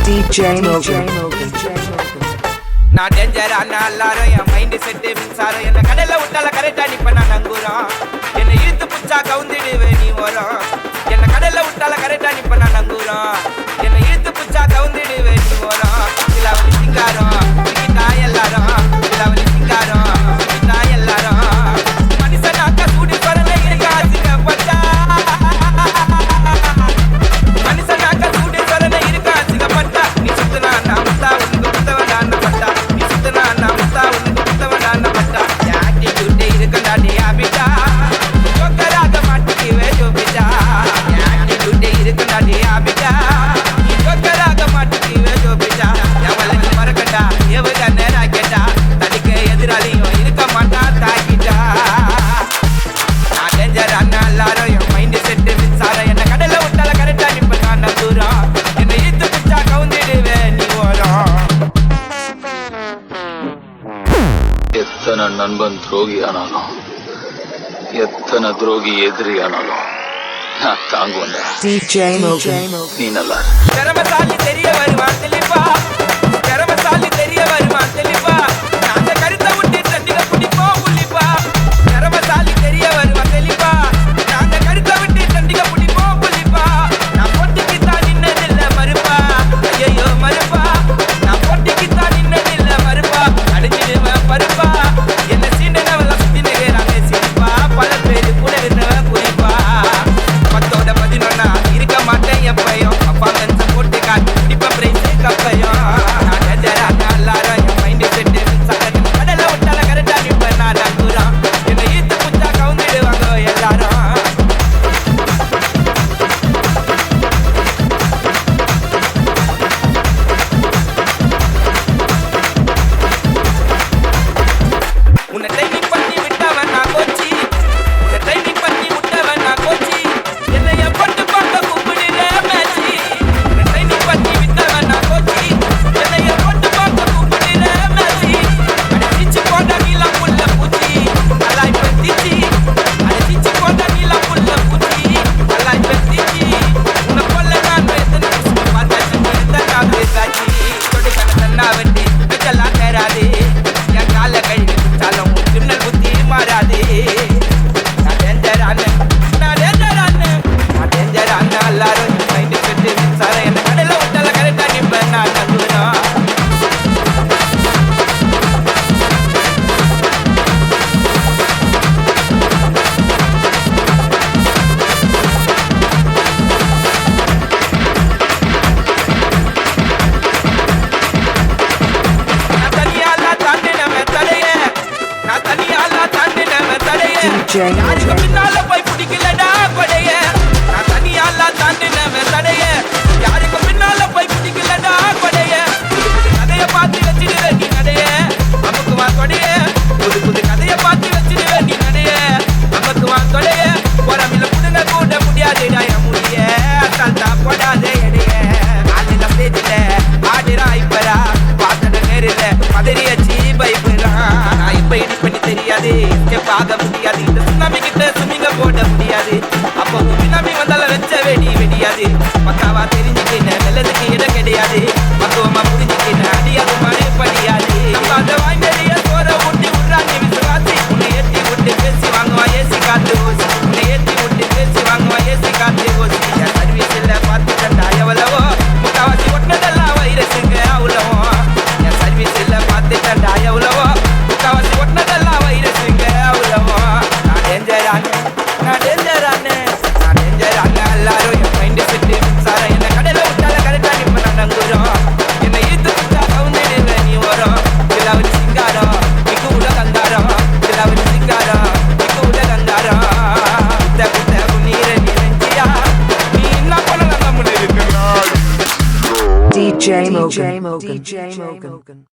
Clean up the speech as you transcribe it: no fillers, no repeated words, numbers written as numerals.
DJ Mogan. நான் danger அண்ணா எல்லாரும் என் mind set மின்சாரம் என்ன கடல்ல விட்டால கரெக்டா நிப்ப நான் நங்குறோம் என்ன இழுத்து புச்சா கவுந்திடுவே நீ வரும் என்ன கடல்ல விட்டால கரெக்டா நிப்ப நான் நங்குறோம் என்ன இழுத்து புச்சா கவுந்திடுவே நீ வரும் இல்லாவலி சிங்காரம் எல்லாரும் இல்லாவலி சிங்காரம் எல்லாரும் மனுஷனாக்க சூடி பரல இருக்காதுங்க பட்டா மனுஷனாக்க சூடி பரல இருக்காதுங்க பட்டா நீ சுத்தனா நான் முத்தா உனக்கு புத்தவனான பட்டா நீ சுத்தனா நான் முத்தா உனக்கு புத்தவனான பட்டா ஆட்டிடியூட் இருக்கண்டாடி ஆபிட்டா ஜோக்கராக மாட்டிக்குவே ஜோபிட்டா ஆட்டிடியூட் இருக்கண்டாடி ஆபிட்டா ஜோக்கராக மாட்டிக்குவே ஜோபிட்டா எவளுக்கு மறக்கட்டா எவக நேராக்கட்டா தனிக்க எதிராளியும் இருக்க மாட்டா தாக்கிட்டா நான் டேஞ்சர் அண்ணா எல்லாரும் என் மைண்ட் செட்டு மின்சாரம் என்ன கடல்ல விட்டால கரெக்டா நிப்ப நான் தூரம் என்ன இழுத்து பிடிச்சா கவுந்திடுவே நீ ஓரம் எத்தனை நண்பன் துரோகியானாலும் எத்தனை துரோகி எதிரியானாலும் நான் தாங்குவேன்டா. DJ Mogan. நீ நல்லா திறமசாலி தெரிய வருவான் தெளிப்பா திறமசாலி தெரிய வருவான் தெளிப்பா நாங்க கருத்தை விட்டு தண்ணில பிடிப்போம் புள்ளிப்பா திறமசாலி தெரிய வருவான் தெளிப்பா நாங்க கருத்தை விட்டு தண்ணில பிடிப்போம் புள்ளிப்பா நான் போட்டிக்குத்தான் நின்னதில்ல மறுப்பா ஐயோ மறுப்பா நான் போட்டிக்குத்தான் நின்னதில்ல மறுப்பா அடிச்சிடுவேன் பருப்பா என்ன சீண்டனவெல்லாம் சுத்தி நிகராங்க சிரிப்பா பல பேரு கூட இருந்தவன் குறிப்பா 10-11 இருக்க மாட்டேன் எப்பையும் அப்பா கன்ச போட்டு காட்டு குடிப்ப பிரைஸ் கப்பையும் நான் டேஞ்சரான எல்லாரும் என் மைண்ட் செட்டு மின்சாரம் கடல விட்டால கரெக்டா நிப்ப நான் நங்குறோம் என்னை ஈத்து புத்தா கவுந்திடுவாங்க எல்லாரும் உன்னை டைமிங் பண்ணி விட்டவன் நான் கோச்சி உன்னை டைமிங் பண்ணி விட்டவன் நான் கோச்சி என்னைய பட்டு பார்க்க கூப்பிடுற மேட்சி உன்னை டைமிங் பண்ணி விட்டவன் நான் கோச்சி என்னைய பட்டு பார்க்க கூப்பிடுற மேட்சி அடிச்சு போட்ட நீலா புள்ள பூச்சி அலாய் பத்திச்சி அடிச்சு போட்ட நீலா புள்ள பூச்சி அலாய் பத்திச்சி உன்னை கொல்ல நான் எத்தனை பார்த்தாச்சு நான் பேசாச்சு தொட்டு கண்ணா வெட்டி வெச்செல்லாம் தேராது என் கால கழுவி குச்சாலும் கிண்ணல் புத்தி மாறாது நான் டேஞ்சரான எல்லாரும் மைண்ட் செட்டு மின்சாரம் என்ன கடல விட்டால கரெக்டா நிப்ப நான் நங்குறோம் நான் தனியால தாண்டினவன் தடைய நான் தனியால தாண்டினவன் தடைய DJ யாருக்கு Mogan. பின்னால போய் பிடிக்கலடா கொடைய நான் தனியால தாண்டினவன் தடைய யாருக்கு பின்னால போய் பிடிக்கலடா கொடைய புது புது கதைய பார்த்து வச்சிடுற நீ நடைய நமக்கு வா தொடைய புது புது கதைய பார்த்து வச்சிடுற நீ நடைய நமக்கு வா தொடைய போறமில்ல புடுங்க கூட முடியாதுடா என் முடிய அசால்ட்டா போடாதே எடைய ஆளுல ஸ்டேஜில ஆடுறா இப்பரா பார்த்தட நேரில மதுரையச்சி பைப்புறா நான் இப்ப இடி பண்ணி தெரியாது ஆக முடியாது இந்த சுனாமி கிட்ட சுமிங்க போட முடியாது அப்போ சுனாமி வந்தால வச்ச வெடி வெடியாது பக்காவா தெரிஞ்சுக்கின நல்லதுக்கு இடம் கிடையாது பக்குவமா புரிஞ்சுக்கின அடியாது மழை படியாது அந்த வாய்ந்தறிய சோற ஊட்டி விடுறாங்க விசுவாசி உன்னை ஏற்றி விட்டு பேசி வாங்குவா ஏசி காத்து ஓசி உன்னை ஏற்றி விட்டு பேசி வாங்குவா ஏசி காத்து ஓசி என் சர்வீஸ் இல்ல பார்த்து கண்டா எவ்வளவோ முக்காவாசி ஒட்டினதெல்லாம் வைரஸுங்க அவ்வளவோ என் சர்வீஸ் இல்ல பார்த்து கண்டா எவ்வளவோ முக்காவாசி ஒட்டினதெல்லாம் வைரஸுங்க அவ்வளவோ நான் டேஞ்சரான எல்லாரும் என் மைண்ட் செட்டு மின்சாரம் என்ன கடல விட்டால கரெக்டா நிப்ப நான் நங்குறோம் என்னை ஈத்து விட்டா கவுந்திடுவேன் நீ வரும் சிலாவரி சிங்காரம் மிக்கு உட கங்காரம் சிலாவரி சிங்காரம் மிக்கு உட கங்காரம் புத்த புண்ணீர நீ நெஞ்சியா நீ என்ன பண்ணலாம் நம்மள இருக்கு DJ Mogan.